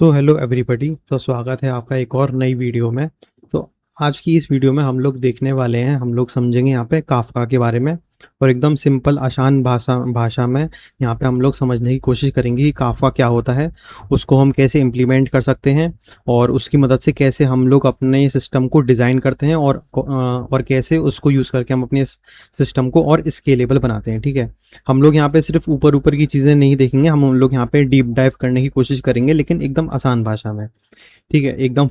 So hello everybody. तो स्वागत है आपका एक और नई वीडियो में। तो आज की इस वीडियो में हम लोग देखने वाले हैं, हम लोग समझेंगे यहाँ पे काफका के बारे में और एकदम सिंपल आसान भाषा भाषा में यहाँ पे हम लोग समझने की कोशिश करेंगे कि काफका क्या होता है, उसको हम कैसे इम्प्लीमेंट कर सकते हैं और उसकी मदद से कैसे हम लोग अपने सिस्टम को डिज़ाइन करते हैं और कैसे उसको यूज़ करके हम अपने सिस्टम को और स्केलेबल बनाते हैं। ठीक है, हम लोग यहाँ पे सिर्फ ऊपर ऊपर की चीज़ें नहीं देखेंगे, हम लोग यहाँ पे डीप डाइव करने की कोशिश करेंगे, लेकिन एकदम आसान भाषा में। ठीक है, एकदम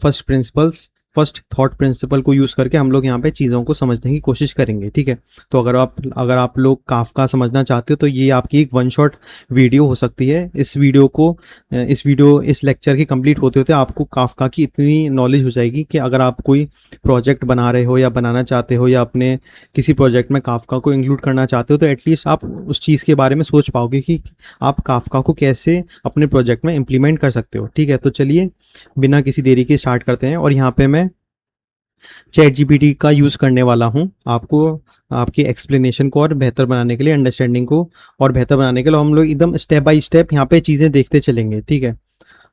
फर्स्ट थॉट प्रिंसिपल को यूज़ करके हम लोग यहाँ पे चीज़ों को समझने की कोशिश करेंगे। ठीक है, तो अगर आप लोग काफका समझना चाहते हो तो ये आपकी एक वन शॉट वीडियो हो सकती है। इस लेक्चर के कंप्लीट होते होते आपको काफका की इतनी नॉलेज हो जाएगी कि अगर आप कोई प्रोजेक्ट बना रहे हो या बनाना चाहते हो या अपने किसी प्रोजेक्ट में काफका को इंक्लूड करना चाहते हो तो एटलीस्ट आप उस चीज़ के बारे में सोच पाओगे कि आप काफका को कैसे अपने प्रोजेक्ट में इम्प्लीमेंट कर सकते हो। ठीक है, तो चलिए बिना किसी देरी के स्टार्ट करते हैं। और यहाँ पे मैं चैट जीपीटी का यूज़ करने वाला हूँ आपको आपकी एक्सप्लेनेशन को और बेहतर बनाने के लिए, अंडरस्टैंडिंग को और बेहतर बनाने के लिए हम लोग एकदम स्टेप बाय स्टेप यहाँ पे चीज़ें देखते चलेंगे। ठीक है,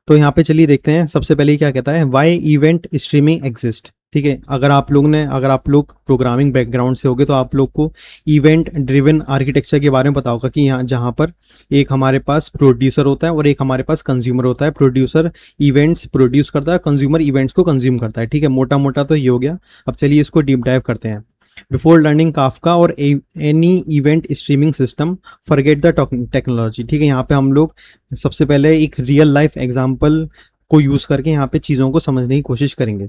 तो यहाँ पे चलिए देखते हैं। सबसे पहले क्या कहता है, वाई इवेंट स्ट्रीमिंग एग्जिस्ट। ठीक है, अगर आप लोग प्रोग्रामिंग बैकग्राउंड से होगे तो आप लोग को इवेंट ड्रिवन आर्किटेक्चर के बारे में पता होगा कि यहाँ जहाँ पर एक हमारे पास प्रोड्यूसर होता है और एक हमारे पास कंज्यूमर होता है। प्रोड्यूसर इवेंट्स प्रोड्यूस करता है, कंज्यूमर इवेंट्स को कंज्यूम करता है। ठीक है, मोटा मोटा तो ये हो गया। अब चलिए इसको डीप डाइव करते हैं। बिफोर लर्निंग काफका और any event streaming system, forget the technology. ठीक है, यहाँ पे हम लोग सबसे पहले एक रियल लाइफ एग्जांपल को यूज़ करके यहाँ पे चीज़ों को समझने की कोशिश करेंगे।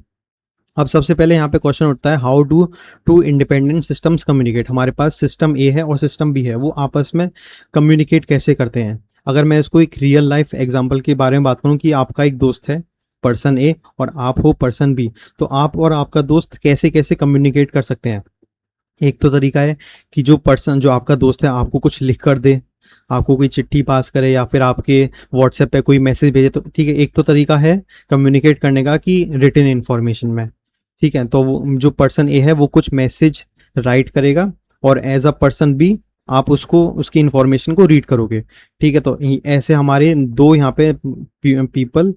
अब सबसे पहले यहाँ पे क्वेश्चन उठता है, how do two independent systems communicate. हमारे पास सिस्टम ए है और सिस्टम बी है, वो आपस में कम्युनिकेट कैसे करते हैं। अगर मैं इसको एक रियल लाइफ एग्जांपल के बारे में बात करूँ कि आपका एक दोस्त है पर्सन ए और आप हो पर्सन बी, तो आप और आपका दोस्त कैसे कैसे कम्युनिकेट कर सकते हैं। एक तो तरीका है कि जो आपका दोस्त है आपको कुछ लिख कर दे, आपको कोई चिट्ठी पास करे या फिर आपके व्हाट्सएप पे कोई मैसेज भेजे। तो ठीक है, एक तो तरीका है कम्युनिकेट करने का कि रिटन इन्फॉर्मेशन में। ठीक है, तो वो जो पर्सन ए है वो कुछ मैसेज राइट करेगा और एज अ पर्सन बी आप उसको उसकी इन्फॉर्मेशन को रीड करोगे। ठीक है, तो ऐसे हमारे दो यहाँ पे पीपल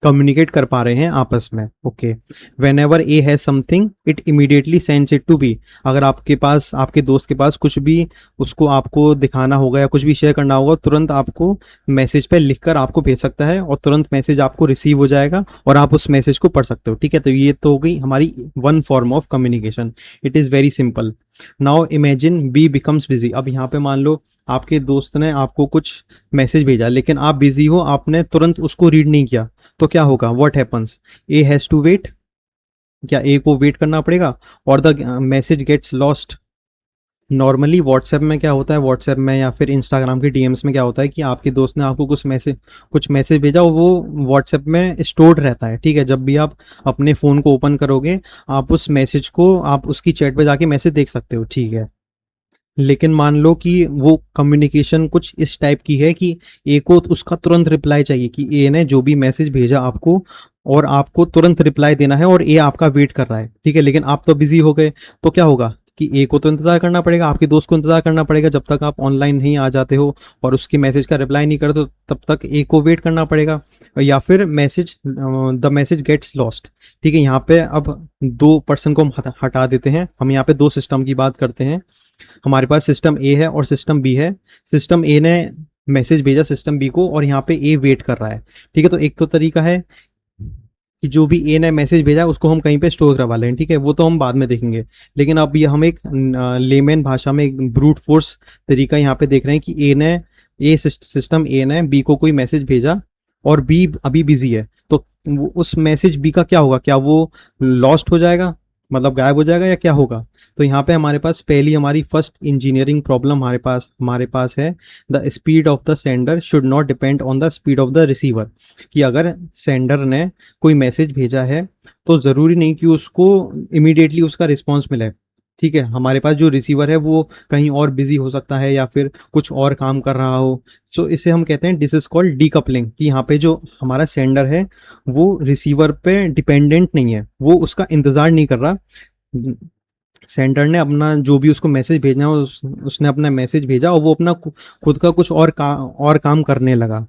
कम्युनिकेट कर पा रहे हैं आपस में। Okay, whenever A has something it immediately sends it to B. अगर आपके पास आपके दोस्त के पास कुछ भी उसको आपको दिखाना होगा या कुछ भी शेयर करना होगा, तुरंत आपको मैसेज पे लिखकर आपको भेज सकता है और तुरंत मैसेज आपको रिसीव हो जाएगा और आप उस मैसेज को पढ़ सकते हो। ठीक है, तो ये तो हो गई हमारी one form of communication. It is very simple. Now imagine B becomes busy. अब यहाँ पे मान लो आपके दोस्त ने आपको कुछ मैसेज भेजा लेकिन आप बिजी हो, आपने तुरंत उसको रीड नहीं किया, तो क्या होगा, what happens, A has to wait. क्या ए को वेट करना पड़ेगा और the message gets lost. Normally WhatsApp में क्या होता है, व्हाट्सएप में या फिर इंस्टाग्राम के डीएम्स में क्या होता है कि आपके दोस्त ने आपको कुछ मैसेज भेजा और वो व्हाट्सएप में स्टोर्ड रहता है। ठीक है, जब भी आप अपने फ़ोन को ओपन करोगे आप उस मैसेज को आप उसकी चैट पे जाके मैसेज देख सकते हो। ठीक है, लेकिन मान लो कि वो कम्युनिकेशन कुछ इस टाइप की है कि ए को उसका तुरंत रिप्लाई चाहिए कि ए ने जो भी मैसेज भेजा आपको और आपको तुरंत रिप्लाई देना है और ए आपका वेट कर रहा है। ठीक है, लेकिन आप तो बिजी हो गए, तो क्या होगा कि ए को तो इंतज़ार करना पड़ेगा, आपके दोस्त को इंतज़ार करना पड़ेगा जब तक आप ऑनलाइन नहीं आ जाते हो और उसके मैसेज का रिप्लाई नहीं करते, तो तब तक ए को वेट करना पड़ेगा या फिर द मैसेज गेट्स लॉस्ट। ठीक है, यहाँ पे अब दो पर्सन को हम हटा देते हैं, हम यहाँ पे दो सिस्टम की बात करते हैं। हमारे पास सिस्टम ए है और सिस्टम बी है। सिस्टम ए ने मैसेज भेजा सिस्टम बी को और यहाँ पे ए वेट कर रहा है। ठीक है, तो एक तो तरीका है कि जो भी ए ने मैसेज भेजा उसको हम कहीं पे स्टोर करवा लें। ठीक है, वो तो हम बाद में देखेंगे, लेकिन अब ये हम एक लेमैन भाषा में एक ब्रूट फोर्स तरीका यहाँ पे देख रहे हैं कि सिस्टम ए ने बी को कोई मैसेज भेजा और बी अभी बिजी है, तो उस मैसेज बी का क्या होगा, क्या वो लॉस्ट हो जाएगा, मतलब गायब हो जाएगा या क्या होगा। तो यहाँ पे हमारे पास पहली हमारी फर्स्ट इंजीनियरिंग प्रॉब्लम हमारे पास है, the speed of the sender should not depend on the speed of the receiver. कि अगर सेंडर ने कोई मैसेज भेजा है तो ज़रूरी नहीं कि उसको इमीडिएटली उसका रिस्पॉन्स मिले। ठीक है, हमारे पास जो रिसीवर है वो कहीं और बिजी हो सकता है या फिर कुछ और काम कर रहा हो। सो इसे हम कहते हैं दिस इज कॉल्ड डीकपलिंग, कि यहाँ पे जो हमारा सेंडर है वो रिसीवर पे डिपेंडेंट नहीं है, वो उसका इंतज़ार नहीं कर रहा। सेंडर ने अपना जो भी उसको मैसेज भेजना उसने अपना मैसेज भेजा और वो अपना खुद का कुछ और काम करने लगा।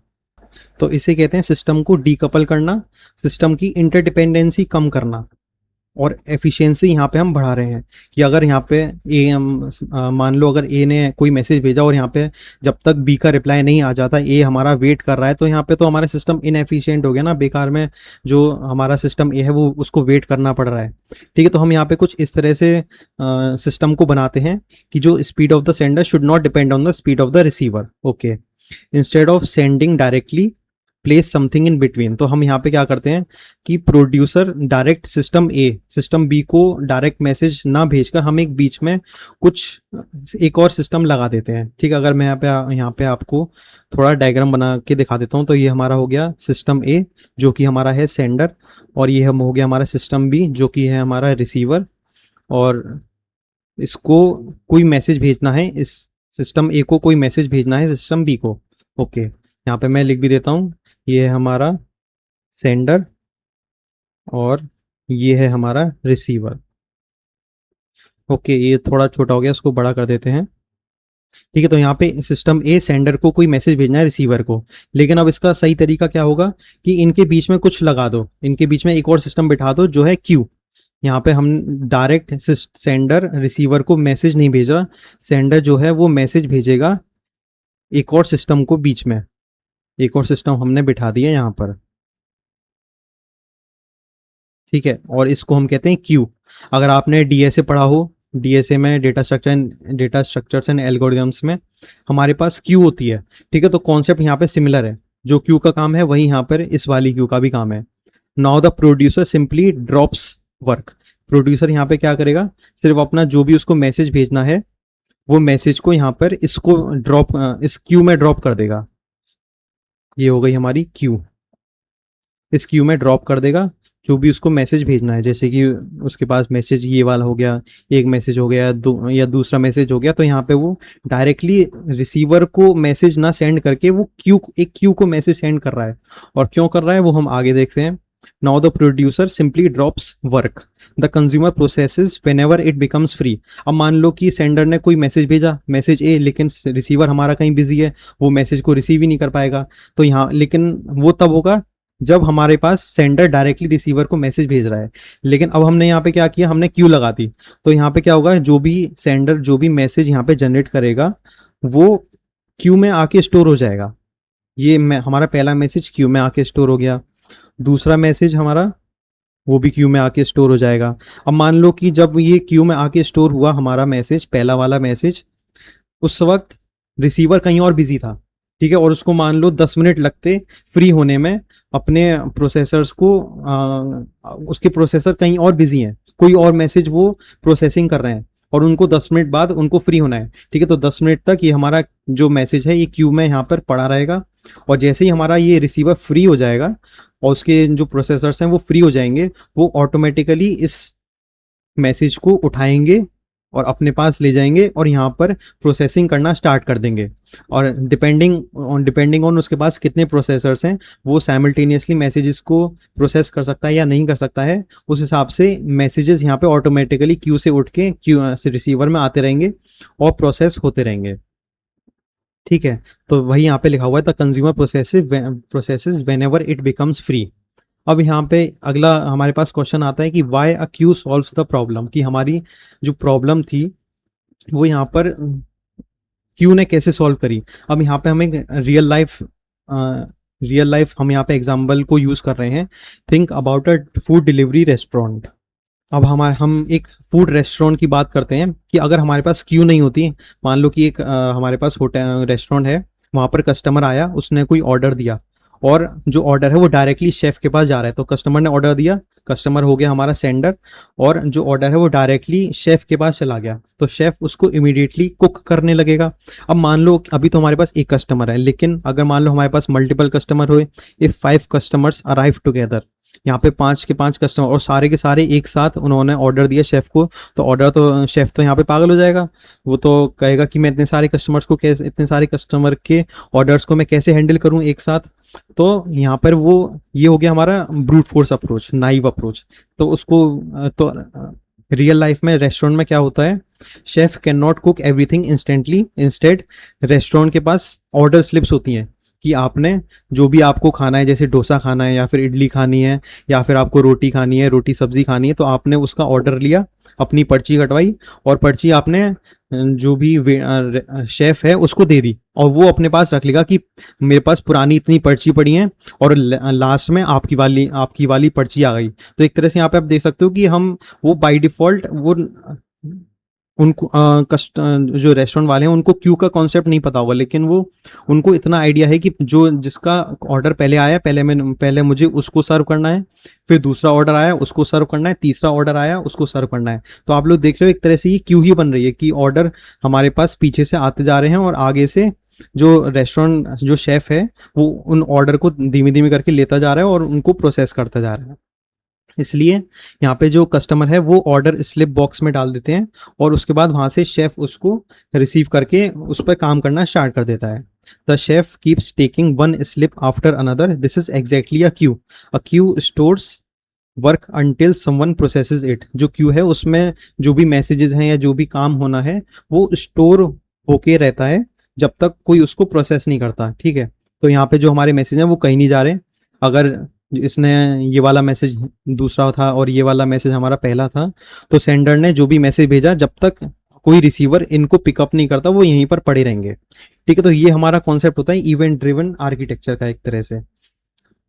तो इसे कहते हैं सिस्टम को डीकपल करना, सिस्टम की इंटरडिपेंडेंसी कम करना, और एफिशिएंसी यहाँ पे हम बढ़ा रहे हैं कि अगर यहाँ पे मान लो अगर ए ने कोई मैसेज भेजा और यहाँ पे जब तक बी का रिप्लाई नहीं आ जाता, ए हमारा वेट कर रहा है, तो यहाँ पे तो हमारा सिस्टम इनएफिशिएंट हो गया ना, बेकार में जो हमारा सिस्टम ए है वो उसको वेट करना पड़ रहा है। ठीक है, तो हम यहाँ पे कुछ इस तरह से सिस्टम को बनाते हैं कि जो speed of the sender should not depend on the speed of the receiver. Okay, instead of sending directly place something in between. तो हम यहाँ पे क्या करते हैं कि प्रोड्यूसर डायरेक्ट सिस्टम बी को डायरेक्ट मैसेज ना भेजकर हम एक बीच में कुछ एक और सिस्टम लगा देते हैं। ठीक है, अगर मैं यहाँ पे आपको थोड़ा डायग्राम बना के दिखा देता हूँ, तो ये हमारा हो गया सिस्टम ए जो कि हमारा है सेंडर, और ये हम हो गया हमारा सिस्टम बी जो कि है हमारा रिसीवर, और इसको कोई मैसेज भेजना है, इस सिस्टम ए को कोई मैसेज भेजना है सिस्टम बी को। ओके, यहाँ पे मैं लिख भी देता हूँ, ये है हमारा सेंडर और ये है हमारा रिसीवर। ओके, ये थोड़ा छोटा हो गया, इसको बड़ा कर देते हैं। ठीक है, तो यहाँ पे सिस्टम ए सेंडर को कोई मैसेज भेजना है रिसीवर को, लेकिन अब इसका सही तरीका क्या होगा कि इनके बीच में कुछ लगा दो, इनके बीच में एक और सिस्टम बिठा दो जो है क्यू। यहाँ पे हम डायरेक्ट सेंडर रिसीवर को मैसेज नहीं भेज रहा, सेंडर जो है वो मैसेज भेजेगा एक और सिस्टम को बीच में, एक और सिस्टम हमने बिठा दिया यहाँ पर। ठीक है, और इसको हम कहते हैं क्यू। अगर आपने डीएसए पढ़ा हो, डीएसए में डेटा स्ट्रक्चर्स एंड एल्गोरिदम्स में हमारे पास क्यू होती है। ठीक है, तो कॉन्सेप्ट यहाँ पे सिमिलर है, जो क्यू का काम है वही यहाँ पर इस वाली क्यू का भी काम है। Now the producer simply drops work. Producer यहाँ पे क्या करेगा, सिर्फ अपना जो भी उसको मैसेज भेजना है वो मैसेज को यहाँ पर इसको इस क्यू में ड्रॉप कर देगा। ये हो गई हमारी क्यू, इस क्यू में ड्रॉप कर देगा जो भी उसको मैसेज भेजना है। जैसे कि उसके पास मैसेज ये वाला हो गया, एक मैसेज हो गया, या दूसरा मैसेज हो गया, तो यहाँ पे वो डायरेक्टली रिसीवर को मैसेज ना सेंड करके वो एक क्यू को मैसेज सेंड कर रहा है। और क्यों कर रहा है वो हम आगे देखते हैं। Now the producer simply drops work, the consumer processes whenever it becomes free. अब मान लो कि सेंडर ने कोई मैसेज भेजा, मैसेज ए, लेकिन रिसीवर हमारा कहीं बिजी है, वो मैसेज को रिसीव ही नहीं कर पाएगा। तो यहाँ लेकिन वो तब होगा जब हमारे पास सेंडर डायरेक्टली रिसीवर को मैसेज भेज रहा है। लेकिन अब हमने यहाँ पे क्या किया, हमने क्यू लगा दी, तो यहाँ पे क्या होगा, जो भी सेंडर जो भी मैसेज यहाँ पे जनरेट करेगा वो क्यू में आके स्टोर हो जाएगा। ये हमारा पहला मैसेज क्यू में आके स्टोर हो गया, दूसरा मैसेज हमारा वो भी क्यू में आके स्टोर हो जाएगा। अब मान लो कि जब ये क्यू में आके स्टोर हुआ हमारा मैसेज, पहला वाला मैसेज, उस वक्त रिसीवर कहीं और बिजी था। ठीक है, और उसको मान लो 10 मिनट लगते फ्री होने में, अपने प्रोसेसर्स को उसके प्रोसेसर कहीं और बिजी हैं, कोई और मैसेज वो प्रोसेसिंग कर रहे हैं, और उनको 10 मिनट बाद उनको फ्री होना है। ठीक है, तो 10 मिनट तक ये हमारा जो मैसेज है ये क्यू में यहाँ पर पड़ा रहेगा, और जैसे ही हमारा ये रिसीवर फ्री हो जाएगा और उसके जो प्रोसेसर्स हैं वो फ्री हो जाएंगे, वो ऑटोमेटिकली इस मैसेज को उठाएंगे और अपने पास ले जाएंगे और यहाँ पर प्रोसेसिंग करना स्टार्ट कर देंगे। और डिपेंडिंग ऑन उसके पास कितने प्रोसेसर्स हैं, वो साइमल्टेनियसली मैसेजेस को प्रोसेस कर सकता है या नहीं कर सकता है, उस हिसाब से मैसेजेस यहाँ पे ऑटोमेटिकली क्यू से उठ के क्यू से रिसीवर में आते रहेंगे और प्रोसेस होते रहेंगे। ठीक है, तो वही यहाँ पे लिखा हुआ है, the consumer processes whenever it becomes free. अब यहाँ पे अगला हमारे पास क्वेश्चन आता है कि why a Q solves the problem, कि हमारी जो प्रॉब्लम थी वो यहाँ पर क्यू ने कैसे सॉल्व करी। अब यहाँ पे हमें रियल लाइफ हम यहाँ पे एग्जाम्पल को यूज कर रहे हैं। Think about a food delivery restaurant. अब हम एक फूड रेस्टोरेंट की बात करते हैं कि अगर हमारे पास क्यू नहीं होती, मान लो कि एक हमारे पास होटल रेस्टोरेंट है, वहाँ पर कस्टमर आया, उसने कोई ऑर्डर दिया, और जो ऑर्डर है वो डायरेक्टली शेफ़ के पास जा रहा है। तो कस्टमर ने ऑर्डर दिया, कस्टमर हो गया हमारा सेंडर, और जो ऑर्डर है वो डायरेक्टली शेफ़ के पास चला गया, तो शेफ़ उसको इमीडिएटली कुक करने लगेगा। अब मान लो अभी तो हमारे पास एक कस्टमर है, लेकिन अगर मान लो हमारे पास मल्टीपल कस्टमर हुए, इफ़ 5 कस्टमर्स अराइव टुगेदर, यहाँ पे 5 के 5 कस्टमर और सारे के सारे एक साथ उन्होंने ऑर्डर दिया शेफ़ को, तो ऑर्डर तो शेफ़ तो यहाँ पे पागल हो जाएगा। वो तो कहेगा कि मैं इतने सारे कस्टमर के ऑर्डर्स को मैं कैसे हैंडल करूँ एक साथ। तो यहाँ पर ये हो गया हमारा brute force approach, naive approach. तो उसको तो रियल लाइफ में रेस्टोरेंट में क्या होता है, chef can not cook everything instantly, instead restaurant के पास ऑर्डर स्लिप्स होती हैं कि आपने जो भी आपको खाना है, जैसे डोसा खाना है या फिर इडली खानी है या फिर आपको रोटी खानी है, रोटी सब्जी खानी है, तो आपने उसका ऑर्डर लिया, अपनी पर्ची कटवाई और पर्ची आपने जो भी शेफ है उसको दे दी और वो अपने पास रख लेगा कि मेरे पास पुरानी इतनी पर्ची पड़ी हैं और लास्ट में आपकी वाली पर्ची आ गई। तो एक तरह से यहाँ पे आप देख सकते हो कि हम वो बाय डिफ़ॉल्ट वो उनको जो रेस्टोरेंट वाले हैं उनको क्यू का कॉन्सेप्ट नहीं पता होगा, लेकिन वो उनको इतना आइडिया है कि जो जिसका ऑर्डर पहले आया, पहले मुझे उसको सर्व करना है, फिर दूसरा ऑर्डर आया उसको सर्व करना है, तीसरा ऑर्डर आया उसको सर्व करना है। तो आप लोग देख रहे हो एक तरह से ये क्यू ही बन रही है कि ऑर्डर हमारे पास पीछे से आते जा रहे हैं और आगे से जो रेस्टोरेंट जो शेफ है वो उन ऑर्डर को धीमे धीमे करके लेता जा रहा है और उनको प्रोसेस करता जा रहा है। इसलिए यहाँ पे जो कस्टमर है वो ऑर्डर स्लिप बॉक्स में डाल देते हैं और उसके बाद वहाँ से शेफ उसको रिसीव करके उस पर काम करना स्टार्ट कर देता है। The chef keeps taking one slip after another, this is exactly a Q stores work until someone processes it. जो क्यू है उसमें जो भी मैसेजेस हैं या जो भी काम होना है वो स्टोर होके रहता है जब तक कोई उसको प्रोसेस नहीं करता। ठीक है, तो यहाँ पे जो हमारे मैसेज हैं वो कहीं नहीं जा रहे। अगर इसने ये वाला मैसेज दूसरा था और ये वाला मैसेज हमारा पहला था, तो सेंडर ने जो भी मैसेज भेजा जब तक कोई रिसीवर इनको पिकअप नहीं करता वो यहीं पर पड़े रहेंगे। ठीक है, तो ये हमारा कॉन्सेप्ट होता है इवेंट ड्रिवन आर्किटेक्चर का एक तरह से।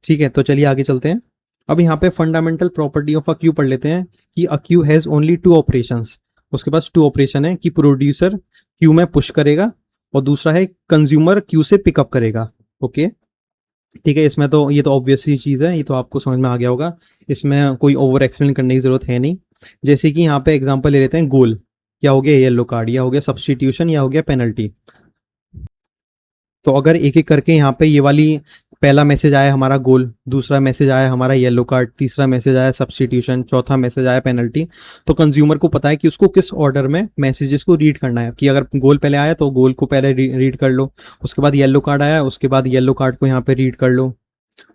ठीक है, तो चलिए आगे चलते हैं। अब यहाँ पे fundamental property of a queue पढ़ लेते हैं कि a queue has only two operations. उसके पास टू ऑपरेशन है कि प्रोड्यूसर क्यू में पुश करेगा और दूसरा है कंज्यूमर क्यू से पिकअप करेगा। ओके, ठीक है, इसमें तो ये तो ऑब्वियस सी चीज़ है, ये तो आपको समझ में आ गया होगा, इसमें कोई ओवर एक्सप्लेन करने की ज़रूरत है नहीं। जैसे कि यहाँ पे एग्जांपल ले लेते हैं, गोल या हो गया येलो कार्ड या हो गया सब्सटीट्यूशन या हो गया पेनल्टी। तो अगर एक एक करके यहाँ पे ये वाली पहला मैसेज आया हमारा गोल, दूसरा मैसेज आया हमारा येलो कार्ड, तीसरा मैसेज आया सब्सटीट्यूशन, चौथा मैसेज आया पेनल्टी, तो कंज्यूमर को पता है कि उसको किस ऑर्डर में मैसेजेस को रीड करना है। कि अगर गोल पहले आया तो गोल को पहले रीड कर लो, उसके बाद येलो कार्ड आया उसके बाद येलो कार्ड को यहाँ पे रीड कर लो,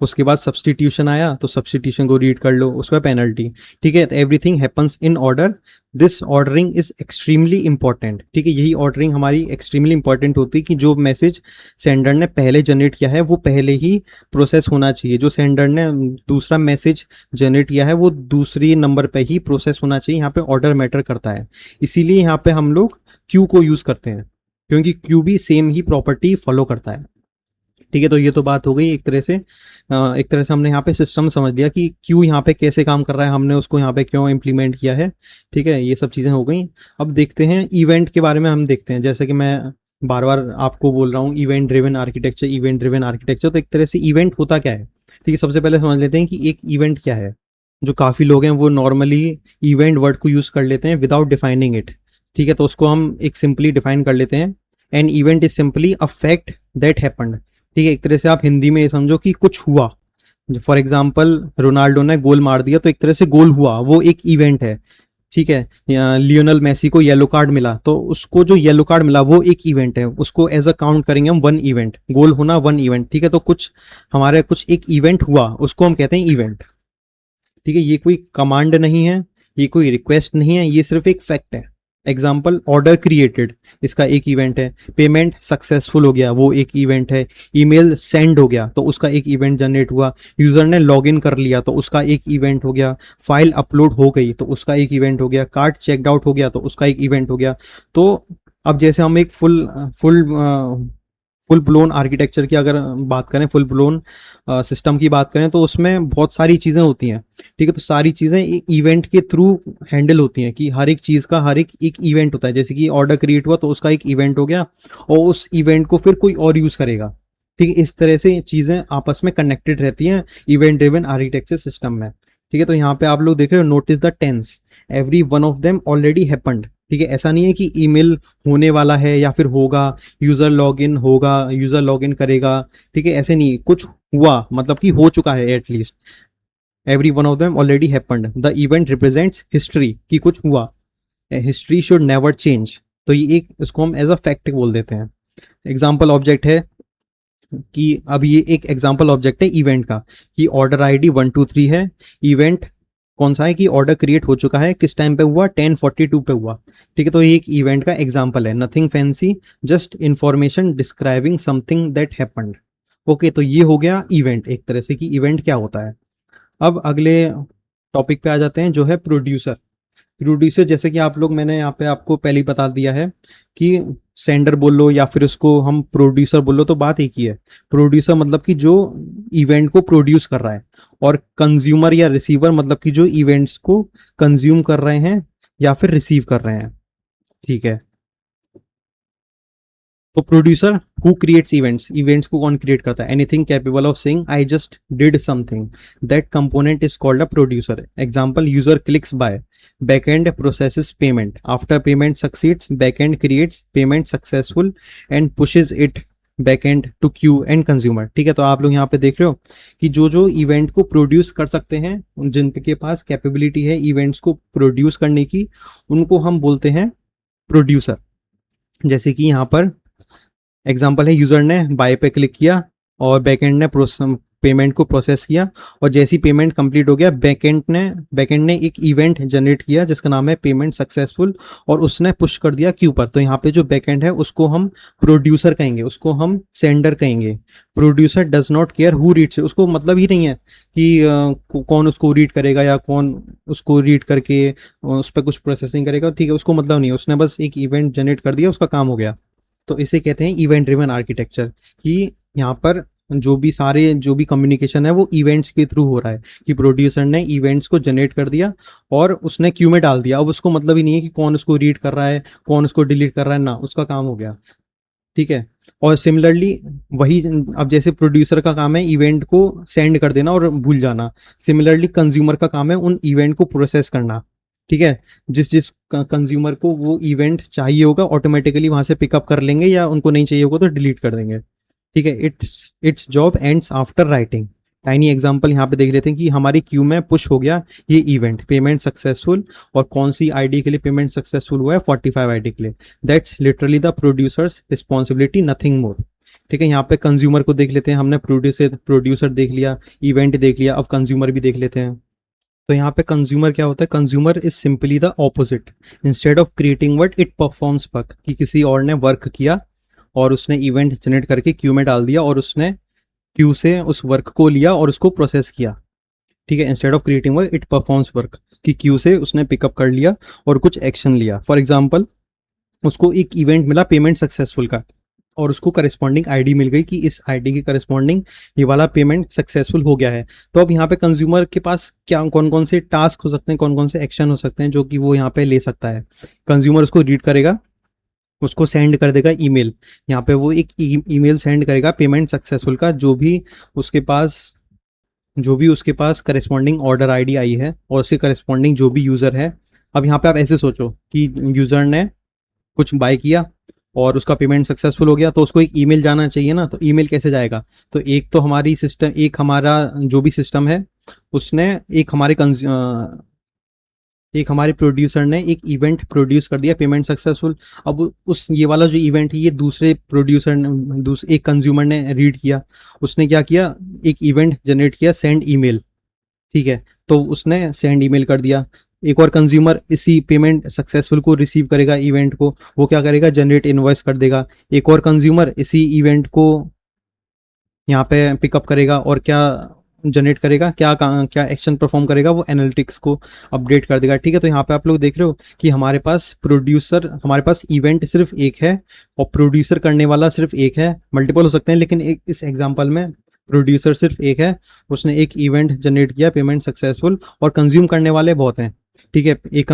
उसके बाद सब्सटीट्यूशन आया तो सब्सटीट्यूशन को रीड कर लो, उसके बाद पेनल्टी। ठीक है, everything happens in order, this ordering is extremely important. ठीक है, यही ऑर्डरिंग हमारी एक्सट्रीमली इंपॉर्टेंट होती है कि जो मैसेज सेंडर ने पहले जनरेट किया है वो पहले ही प्रोसेस होना चाहिए, जो सेंडर ने दूसरा मैसेज जनरेट किया है वो दूसरी नंबर पे ही प्रोसेस होना चाहिए। यहाँ पे ऑर्डर मैटर करता है, इसीलिए यहाँ पे हम लोग क्यू को यूज़ करते हैं क्योंकि क्यू भी सेम ही प्रॉपर्टी फॉलो करता है। ठीक है, तो ये तो बात हो गई एक तरह से हमने यहाँ पे सिस्टम समझ लिया कि क्यू यहाँ पे कैसे काम कर रहा है, हमने उसको यहाँ पे क्यों इम्प्लीमेंट किया है। ठीक है, ये सब चीज़ें हो गई। अब देखते हैं इवेंट के बारे में, हम देखते हैं जैसे कि मैं बार बार आपको बोल रहा हूँ इवेंट ड्रिवन आर्किटेक्चर। तो एक तरह से इवेंट होता क्या है, ठीक है, सबसे पहले समझ लेते हैं कि एक इवेंट क्या है। जो काफ़ी लोग हैं वो नॉर्मली इवेंट वर्ड को यूज़ कर लेते हैं विदाउट डिफाइनिंग इट। ठीक है, तो उसको हम एक सिंपली डिफाइन कर लेते हैं, an event is simply a fact that happened. ठीक है, एक तरह से आप हिंदी में ये समझो कि कुछ हुआ। फॉर एग्जाम्पल रोनाल्डो ने गोल मार दिया तो एक तरह से गोल हुआ, वो एक इवेंट है। ठीक है, या लियोनल मेसी को येलो कार्ड मिला तो उसको जो येलो कार्ड मिला वो एक इवेंट है, उसको एज अ काउंट करेंगे हम वन इवेंट, गोल होना वन इवेंट। ठीक है, तो कुछ एक इवेंट हुआ उसको हम कहते हैं इवेंट। ठीक है, ये कोई कमांड नहीं है, ये कोई रिक्वेस्ट नहीं है, ये सिर्फ एक फैक्ट है। एग्जाम्पल ऑर्डर क्रिएटेड, इसका एक इवेंट है। पेमेंट सक्सेसफुल हो गया, वो एक इवेंट है। ईमेल सेंड हो गया तो उसका एक इवेंट जनरेट हुआ। यूजर ने लॉगिन कर लिया तो उसका एक इवेंट हो गया। फाइल अपलोड हो गई तो उसका एक इवेंट हो गया। कार्ड चेकड आउट हो गया तो उसका एक इवेंट हो गया। तो अब जैसे हम एक फुल ब्लोन आर्किटेक्चर की अगर बात करें, फुल ब्लोन सिस्टम की बात करें तो उसमें बहुत सारी चीज़ें होती हैं। ठीक है, तो सारी चीज़ें एक इवेंट के थ्रू हैंडल होती हैं कि हर एक चीज़ का हर एक इवेंट होता है। जैसे कि ऑर्डर क्रिएट हुआ तो उसका एक इवेंट हो गया और उस इवेंट को फिर कोई और यूज़ करेगा। ठीक है, इस तरह से चीज़ें आपस में कनेक्टेड रहती हैं इवेंट ड्रिवन आर्किटेक्चर सिस्टम में। ठीक है, तो यहाँ पे आप लोग देख रहे हो, notice the tense, every one of them already happened. ठीक है, ऐसा नहीं है कि ईमेल होने वाला है या फिर होगा, यूज़र लॉगिन होगा, यूज़र लॉगिन करेगा। ठीक है, ऐसे नहीं, कुछ हुआ मतलब कि हो चुका है at least. Every one of them already happened, the event represents history, कि कुछ हुआ। हिस्ट्री शुड नेवर चेंज, तो ये एक इसको हम एज अ फैक्ट बोल देते हैं। एग्जाम्पल ऑब्जेक्ट है कि अब ये एक एग्जाम्पल ऑब्जेक्ट है इवेंट का कि ऑर्डर आईडी 123 है। इवेंट कौन सा है कि ऑर्डर क्रिएट हो चुका है, किस टाइम पे हुआ, 10:42 पे हुआ। ठीक है, तो ये एक इवेंट का एग्जाम्पल है, nothing fancy, just information describing something that happened. Okay, तो ये हो गया इवेंट, एक तरह से कि इवेंट क्या होता है। अब अगले टॉपिक पे आ जाते हैं जो है प्रोड्यूसर। प्रोड्यूसर जैसे कि आप लोग, मैंने यहाँ पे आपको पहले ही बता दिया है कि सेंडर बोल लो या फिर उसको हम प्रोड्यूसर बोल लो, तो बात एक ही है। प्रोड्यूसर मतलब कि जो इवेंट को प्रोड्यूस कर रहा है, और कंज्यूमर या रिसीवर मतलब कि जो इवेंट्स को कंज्यूम कर रहे हैं या फिर रिसीव कर रहे हैं। ठीक है, तो producer who creates events, events को कौन क्रिएट करता है? Anything capable of saying I just did something, that component is called a producer. Example, user clicks buy, backend processes payment, after payment succeeds backend creates payment successful and pushes it backend to queue and consumer। ठीक है, तो आप लोग यहाँ पे देख रहे हो कि जो जो इवेंट को प्रोड्यूस कर सकते हैं, जिनके पास कैपेबिलिटी है इवेंट्स को प्रोड्यूस करने की, उनको हम बोलते हैं प्रोड्यूसर। जैसे कि यहाँ पर एग्जाम्पल है, यूजर ने बाय पे क्लिक किया और बैकएंड ने पेमेंट को प्रोसेस किया, और जैसी पेमेंट कंप्लीट हो गया, बैकएंड ने एक इवेंट जनरेट किया जिसका नाम है पेमेंट सक्सेसफुल, और उसने पुश कर दिया क्यू पर। तो यहाँ पे जो बैकएंड है उसको हम प्रोड्यूसर कहेंगे, उसको हम सेंडर कहेंगे। Producer does not care who reads, उसको मतलब ही नहीं है कि कौन उसको रीड करेगा या कौन उसको रीड करके उस पर कुछ प्रोसेसिंग करेगा। ठीक है, उसको मतलब नहीं है, उसने बस एक इवेंट जनरेट कर दिया, उसका काम हो गया। तो इसे कहते हैं इवेंट ड्रिवन आर्किटेक्चर, कि यहाँ पर जो भी कम्युनिकेशन है वो इवेंट्स के थ्रू हो रहा है, कि प्रोड्यूसर ने इवेंट्स को जनरेट कर दिया और उसने क्यू में डाल दिया। अब उसको मतलब ही नहीं है कि कौन उसको रीड कर रहा है, कौन उसको डिलीट कर रहा है, ना, उसका काम हो गया। ठीक है, और सिमिलरली वही, अब जैसे प्रोड्यूसर का काम है इवेंट को सेंड कर देना और भूल जाना, सिमिलरली कंज्यूमर का काम है उन इवेंट को प्रोसेस करना। ठीक है, जिस जिस कंज्यूमर को वो इवेंट चाहिए होगा ऑटोमेटिकली वहां से पिकअप कर लेंगे, या उनको नहीं चाहिए होगा तो डिलीट कर देंगे। ठीक है, it's job ends after writing. Tiny example यहाँ पे देख लेते हैं कि हमारी क्यू में पुश हो गया ये इवेंट पेमेंट सक्सेसफुल, और कौन सी आईडी के लिए पेमेंट सक्सेसफुल हुआ है? 45 आईडी के लिए। That's literally the producers responsibility, nothing more. ठीक है, यहाँ पे कंज्यूमर को देख लेते हैं, हमने प्रोड्यूसर देख लिया, इवेंट देख लिया, अब कंज्यूमर भी देख लेते हैं। तो यहाँ पे कंज्यूमर क्या होता है? Consumer is simply the opposite, instead of creating work it performs work, कि किसी और ने वर्क किया और उसने इवेंट जनरेट करके क्यू में डाल दिया, और उसने क्यू से उस वर्क को लिया और उसको प्रोसेस किया। ठीक है, instead of creating work it performs work, कि क्यू से उसने पिकअप कर लिया और कुछ एक्शन लिया। फॉर एग्जाम्पल, उसको एक इवेंट मिला पेमेंट सक्सेसफुल का, और उसको करस्पॉन्डिंग आईडी मिल गई कि इस आईडी के करस्पॉन्डिंग ये वाला पेमेंट सक्सेसफुल हो गया है। तो अब यहाँ पे कंज्यूमर के पास क्या, कौन कौन से टास्क हो सकते हैं, कौन कौन से एक्शन हो सकते हैं जो कि वो यहाँ पे ले सकता है? कंज्यूमर उसको रीड करेगा, उसको सेंड कर देगा ईमेल, यहाँ पे वो एक ईमेल सेंड करेगा पेमेंट सक्सेसफुल का, जो भी उसके पास करस्पॉन्डिंग ऑर्डर आईडी आई है और उसके करस्पॉन्डिंग जो भी यूज़र है। अब यहाँ पे आप ऐसे सोचो कि यूज़र ने कुछ बाय किया और उसका पेमेंट सक्सेसफुल हो गया, तो उसको एक ईमेल जाना चाहिए ना, तो ईमेल कैसे जाएगा? तो एक हमारा जो भी सिस्टम है उसने एक हमारे प्रोड्यूसर ने एक इवेंट प्रोड्यूस कर दिया पेमेंट सक्सेसफुल। अब उस ये वाला जो इवेंट है ये दूसरे प्रोड्यूसर ने, एक कंज्यूमर ने रीड किया, उसने क्या किया, एक इवेंट जनरेट किया सेंड ईमेल। ठीक है, तो उसने सेंड ईमेल कर दिया। एक और कंज्यूमर इसी पेमेंट सक्सेसफुल को रिसीव करेगा, इवेंट को, वो क्या करेगा, जनरेट इनवॉइस कर देगा। एक और कंज्यूमर इसी इवेंट को यहाँ पे पिकअप करेगा और क्या जनरेट करेगा, क्या एक्शन परफॉर्म करेगा, वो एनालिटिक्स को अपडेट कर देगा। ठीक है, तो यहाँ पे आप लोग देख रहे हो कि हमारे पास इवेंट सिर्फ एक है और प्रोड्यूसर करने वाला सिर्फ एक है। मल्टीपल हो सकते हैं लेकिन इस एग्जाम्पल में प्रोड्यूसर सिर्फ एक है, उसने एक इवेंट जनरेट किया पेमेंट सक्सेसफुल, और कंज्यूम करने वाले बहुत हैं। ठीक है, एक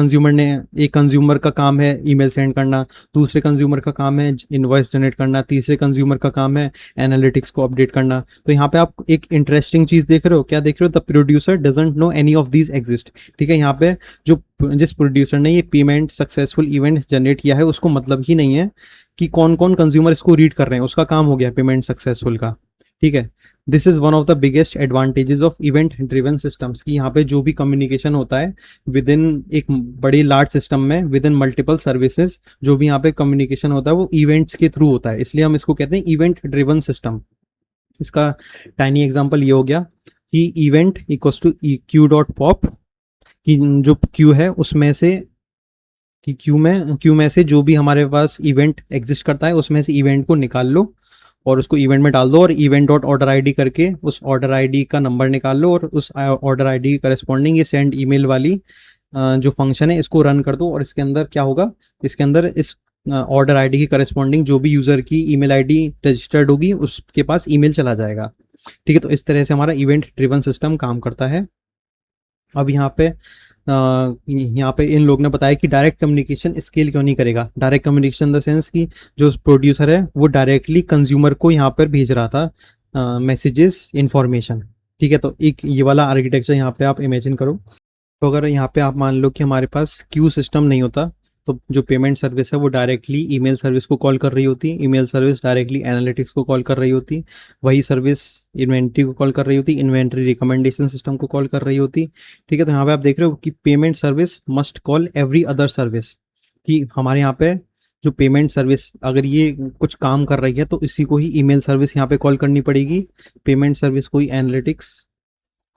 कंज्यूमर का काम है ईमेल सेंड करना, दूसरे कंज्यूमर का काम है इनवॉइस जनरेट करना, तीसरे कंज्यूमर का काम है एनालिटिक्स को अपडेट करना। तो यहाँ पे आप एक इंटरेस्टिंग चीज देख रहे हो, क्या देख रहे हो? The producer doesn't know any of these exist. ठीक है, यहाँ पे जिस प्रोड्यूसर ने ये पेमेंट सक्सेसफुल इवेंट जनरेट किया है उसको मतलब ही नहीं है कि कौन कौन कंज्यूमर इसको रीड कर रहे हैं, उसका काम हो गया पेमेंट सक्सेसफुल का। ठीक है, this is one of the biggest advantages of event driven systems, की यहाँ पे जो भी कम्युनिकेशन होता है विद इन एक बड़ी लार्ज सिस्टम में, विद इन मल्टीपल सर्विसेज, जो भी यहाँ पे कम्युनिकेशन होता है वो इवेंट्स के थ्रू होता है, इसलिए हम इसको कहते हैं इवेंट ड्रिवन सिस्टम। इसका टाइनी एग्जांपल ये हो गया कि event equals to queue dot pop, कि जो क्यू है उसमें से, कि क्यू में से जो भी हमारे पास इवेंट एग्जिस्ट करता है उसमें से इवेंट को निकाल लो और उसको इवेंट में डाल दो और इवेंट डॉट ऑर्डर आईडी करके उस ऑर्डर आईडी का नंबर निकाल लो और उस ऑर्डर आईडी की करस्पॉन्डिंग ये सेंड ईमेल वाली जो फंक्शन है इसको रन कर दो। और इसके अंदर क्या होगा, इसके अंदर इस ऑर्डर आईडी की करस्पॉन्डिंग जो भी यूज़र की ईमेल आईडी रजिस्टर्ड होगी उसके पास ईमेल चला जाएगा। ठीक है, तो इस तरह से हमारा इवेंट ड्रिवन सिस्टम काम करता है। अब यहाँ पे इन लोग ने बताया कि डायरेक्ट कम्युनिकेशन स्केल क्यों नहीं करेगा। Direct communication in the sense कि जो प्रोड्यूसर है वो डायरेक्टली कंज्यूमर को यहाँ पर भेज रहा था मैसेजेस इन्फॉर्मेशन। ठीक है, तो एक ये वाला आर्किटेक्चर यहाँ पे आप इमेजिन करो। तो अगर यहाँ पे आप मान लो कि हमारे पास क्यू सिस्टम नहीं होता तो जो पेमेंट सर्विस है वो डायरेक्टली ईमेल सर्विस को कॉल कर रही होती, ईमेल सर्विस डायरेक्टली एनालिटिक्स को कॉल कर रही होती, वही सर्विस इन्वेंट्री को कॉल कर रही होती, इन्वेंट्री रिकमेंडेशन सिस्टम को कॉल कर रही होती। ठीक है, तो यहाँ पे आप देख रहे हो कि payment service must call every other service, कि हमारे यहाँ पे जो पेमेंट सर्विस अगर ये कुछ काम कर रही है तो इसी को ही ईमेल सर्विस यहाँ पे कॉल करनी पड़ेगी, पेमेंट सर्विस को ही एनालिटिक्स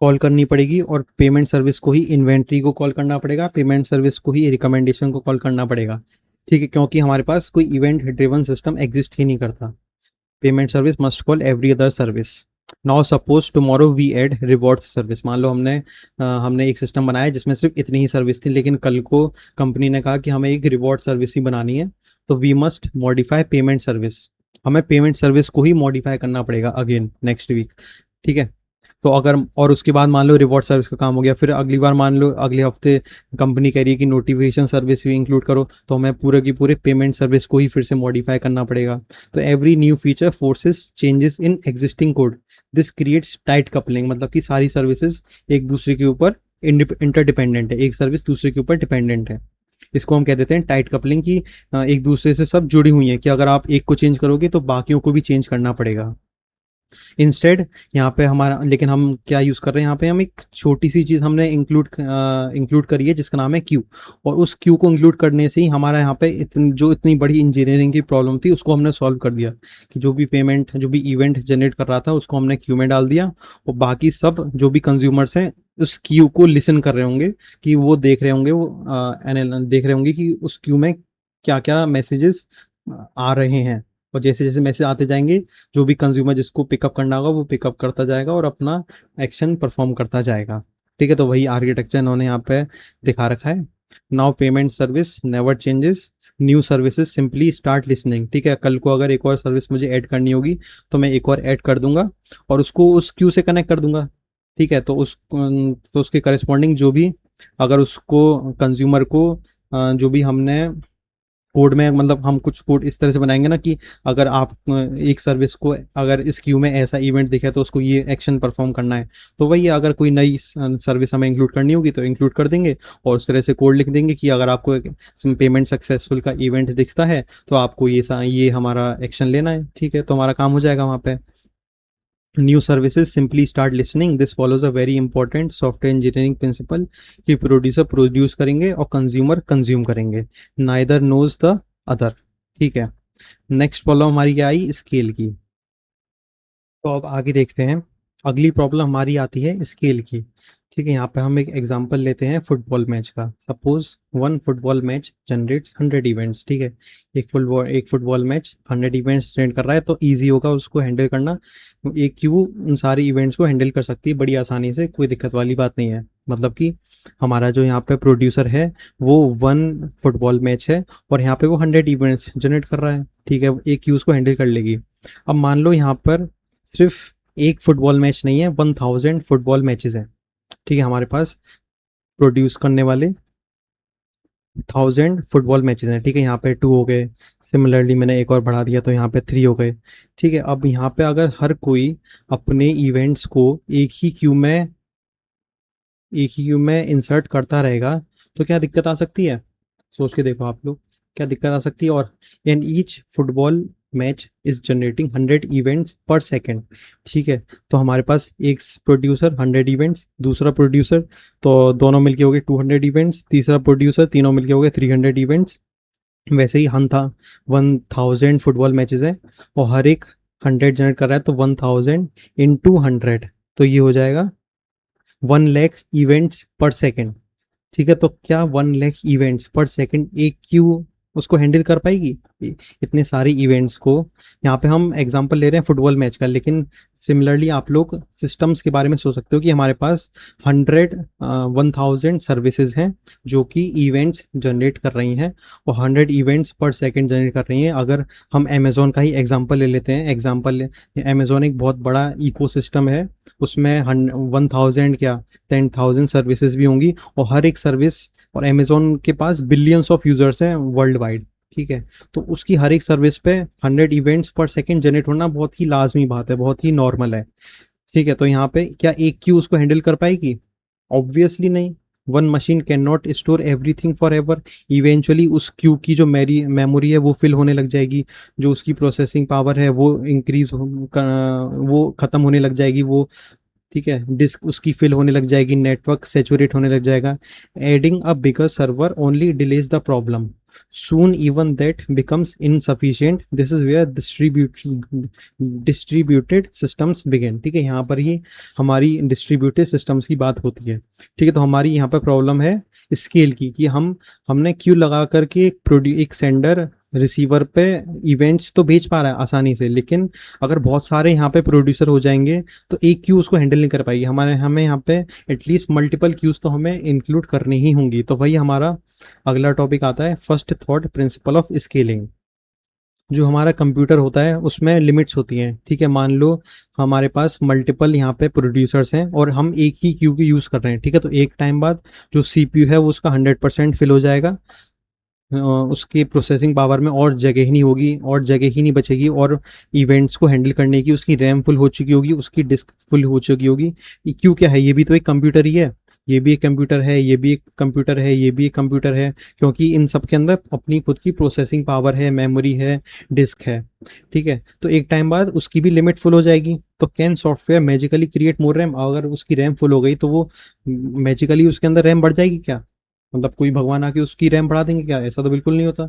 कॉल करनी पड़ेगी और पेमेंट सर्विस को ही इन्वेंट्री को कॉल करना पड़ेगा, पेमेंट सर्विस को ही रिकमेंडेशन को कॉल करना पड़ेगा। ठीक है, क्योंकि हमारे पास कोई इवेंट ड्रिवन सिस्टम एग्जिस्ट ही नहीं करता। Payment service must call every other service. Now suppose tomorrow we add reward service. मान लो हमने एक सिस्टम बनाया जिसमें सिर्फ इतनी ही सर्विस थी, लेकिन कल को कंपनी ने कहा कि हमें एक रिवॉर्ड सर्विस ही बनानी है, तो we must modify payment service. हमें पेमेंट सर्विस को ही मॉडिफाई करना पड़ेगा अगेन नेक्स्ट वीक। ठीक है, तो अगर और उसके बाद मान लो रिवॉर्ड सर्विस का काम हो गया, फिर अगली बार मान लो अगले हफ्ते कंपनी कह रही है कि नोटिफिकेशन सर्विस भी इंक्लूड करो, तो हमें पूरे की पूरे पेमेंट सर्विस को ही फिर से मॉडिफाई करना पड़ेगा। तो every new feature forces changes in existing code, this creates tight coupling, मतलब कि सारी सर्विसेज एक दूसरे के ऊपर इंटरडिपेंडेंट है, एक सर्विस दूसरे के ऊपर डिपेंडेंट है। इसको हम कह देते हैं टाइट कपलिंग, की एक दूसरे से सब जुड़ी हुई है कि अगर आप एक को चेंज करोगे तो बाकियों को भी चेंज करना पड़ेगा। इंस्टेड यहाँ पे हमारा, लेकिन हम क्या यूज़ कर रहे हैं यहाँ पे, हम एक छोटी सी चीज़ हमने इंक्लूड करी है जिसका नाम है क्यू। और उस क्यू को इंक्लूड करने से ही हमारा यहाँ पे इतनी बड़ी इंजीनियरिंग की प्रॉब्लम थी उसको हमने सॉल्व कर दिया कि जो भी इवेंट जनरेट कर रहा था उसको हमने क्यू में डाल दिया, और बाकी सब जो भी कंज्यूमर्स हैं उस क्यू को लिसन कर रहे होंगे, कि वो देख रहे होंगे, देख रहे होंगे कि उस क्यू में क्या क्या मैसेजेस आ रहे हैं। और जैसे जैसे मैसेज आते जाएंगे जो भी कंज्यूमर जिसको पिकअप करना होगा वो पिकअप करता जाएगा और अपना एक्शन परफॉर्म करता जाएगा। ठीक है, तो वही आर्किटेक्चर इन्होंने यहाँ पे दिखा रखा है। Now payment service never changes, new services simply start listening. ठीक है, कल को अगर एक और सर्विस मुझे ऐड करनी होगी तो मैं एक और ऐड कर दूंगा और उसको उस क्यू से कनेक्ट कर दूंगा। ठीक है, तो उसके करस्पॉन्डिंग जो भी, अगर उसको कंज्यूमर को जो भी हमने कोड में, मतलब हम कुछ कोड इस तरह से बनाएंगे ना कि अगर आप एक सर्विस को अगर इस क्यू में ऐसा इवेंट दिखे तो उसको ये एक्शन परफॉर्म करना है, तो वही अगर कोई नई सर्विस हमें इंक्लूड करनी होगी तो इंक्लूड कर देंगे और उस तरह से कोड लिख देंगे कि अगर आपको एक पेमेंट सक्सेसफुल का इवेंट दिखता है तो आपको ये हमारा एक्शन लेना है। ठीक है, तो हमारा काम हो जाएगा वहाँ पे। New services simply start listening, this follows a very important software engineering principle कि प्रोड्यूसर प्रोड्यूस करेंगे और कंज्यूमर कंज्यूम करेंगे, नाइदर नोज द अदर। ठीक है, नेक्स्ट प्रॉब्लम हमारी क्या आई, स्केल की। तो अब आगे देखते हैं, अगली प्रॉब्लम हमारी आती है स्केल की। ठीक है, यहाँ पे हम एक एग्जांपल लेते हैं फुटबॉल मैच का। Suppose one football match generates 100 events. ठीक है, एक फुटबॉल मैच 100 इवेंट्स जनरेट कर रहा है, तो ईजी होगा उसको हैंडल करना। एक क्यू उन सारे इवेंट्स को हैंडल कर सकती है बड़ी आसानी से, कोई दिक्कत वाली बात नहीं है। मतलब कि हमारा जो यहाँ पे प्रोड्यूसर है वो वन फुटबॉल मैच है और यहाँ पे वो 100 इवेंट्स जनरेट कर रहा है। ठीक है, एक क्यू उसको हैंडल कर लेगी। अब मान लो यहाँ पर सिर्फ एक फुटबॉल मैच नहीं है, 1000 फुटबॉल मैचेस हैं। ठीक है, हमारे पास प्रोड्यूस करने वाले 1000 फुटबॉल मैचेस हैं। ठीक है, यहाँ पे 2 हो गए, सिमिलरली मैंने एक और बढ़ा दिया तो यहाँ पे 3 हो गए। ठीक है, अब यहाँ पे अगर हर कोई अपने इवेंट्स को एक ही क्यू में इंसर्ट करता रहेगा तो क्या दिक्कत आ सकती है, सोच के देखो आप लोग, क्या दिक्कत आ सकती है। और and each football match is generating 100 events पर सेकेंड। ठीक है, तो हमारे पास एक प्रोड्यूसर 100 इवेंट्स, दूसरा प्रोड्यूसर, तो दोनों मिलके हो गए 200 इवेंट्स, तीसरा प्रोड्यूसर, तीनों मिलके हो गए 300 इवेंट्स। वैसे ही हम था 1000 फुटबॉल मैचेस है और हर एक 100 जनरेट कर रहा है, तो 1000 इंटू 100, तो ये हो जाएगा 1 लाख इवेंट्स पर सेकेंड। ठीक है, तो क्या 1 लाख इवेंट्स पर सेकेंड एक क्यू उसको हैंडल कर पाएगी इतने सारे इवेंट्स को? यहाँ पे हम एग्जांपल ले रहे हैं फुटबॉल मैच का, लेकिन सिमिलरली आप लोग सिस्टम्स के बारे में सोच सकते हो कि हमारे पास 1000 सर्विसेज हैं जो कि इवेंट्स जनरेट कर रही हैं, और 100 इवेंट्स पर सेकंड जनरेट कर रही हैं। अगर हम अमेज़ोन का ही एग्जांपल ले लेते हैं, अमेज़ोन एक बहुत बड़ा इकोसिस्टम है, उसमें 1000 क्या 10,000 सर्विसेज भी होंगी, और हर एक सर्विस, और अमेज़ोन के पास बिलियंस ऑफ यूज़र्स हैं वर्ल्ड वाइड, ठीक है? तो उसकी हर एक सर्विस पे 100 इवेंट्स पर सेकंड जनरेट होना बहुत ही लाज़मी बात है, बहुत ही नॉर्मल है, ठीक है? तो यहाँ पे क्या एक क्यू उसको हैंडल कर पाएगी? ऑब्वियसली नहीं। One machine can not store everything forever. Eventually उस क्यू की जो मेमोरी है वो फिल होने लग जाएगी, जो उसकी प्रोसेसिंग पावर है वो वो ख़त्म होने लग जाएगी, वो, ठीक है? डिस्क उसकी फिल होने लग जाएगी, नेटवर्क सैचुरेट होने लग जाएगा। Adding a bigger server only delays the problem, soon even that becomes insufficient. This is where distributed systems begin, ठीक है? यहाँ पर ही हमारी डिस्ट्रीब्यूटेड सिस्टम्स की बात होती है, ठीक है? तो हमारी यहाँ पर प्रॉब्लम है स्केल की, कि हमने क्यू लगा करके एक सेंडर रिसीवर पे इवेंट्स तो भेज पा रहा है आसानी से, लेकिन अगर बहुत सारे यहाँ पे प्रोड्यूसर हो जाएंगे तो एक क्यू उसको हैंडल नहीं कर पाएगी। हमें यहाँ पे एटलीस्ट मल्टीपल क्यूज तो हमें इंक्लूड करनी ही होंगी। तो वही हमारा अगला टॉपिक आता है, first thought principle of scaling. जो हमारा कंप्यूटर होता है उसमें लिमिट्स होती हैं, ठीक है? मान लो हमारे पास मल्टीपल यहाँ पे प्रोड्यूसर्स हैं और हम एक ही क्यू की यूज़ कर रहे हैं, ठीक है? तो एक टाइम बाद जो सीपीयू है वो उसका 100% फिल हो जाएगा, उसकी प्रोसेसिंग पावर में और जगह ही नहीं होगी, और जगह ही नहीं बचेगी, और इवेंट्स को हैंडल करने की उसकी रैम फुल हो चुकी होगी, उसकी डिस्क फुल हो चुकी होगी। क्यों क्या है, ये भी तो एक कंप्यूटर ही है, ये भी एक कंप्यूटर है, ये भी एक कंप्यूटर है, ये भी एक कंप्यूटर है, क्योंकि इन सब के अंदर अपनी खुद की प्रोसेसिंग पावर है, मेमोरी है, डिस्क है, ठीक है? तो एक टाइम बाद उसकी भी लिमिट फुल हो जाएगी। तो can software magically create more RAM? अगर उसकी रैम फुल हो गई तो वो मैजिकली उसके अंदर रैम बढ़ जाएगी क्या? मतलब कोई भगवान आके उसकी रैम बढ़ा देंगे क्या? ऐसा तो बिल्कुल नहीं होता,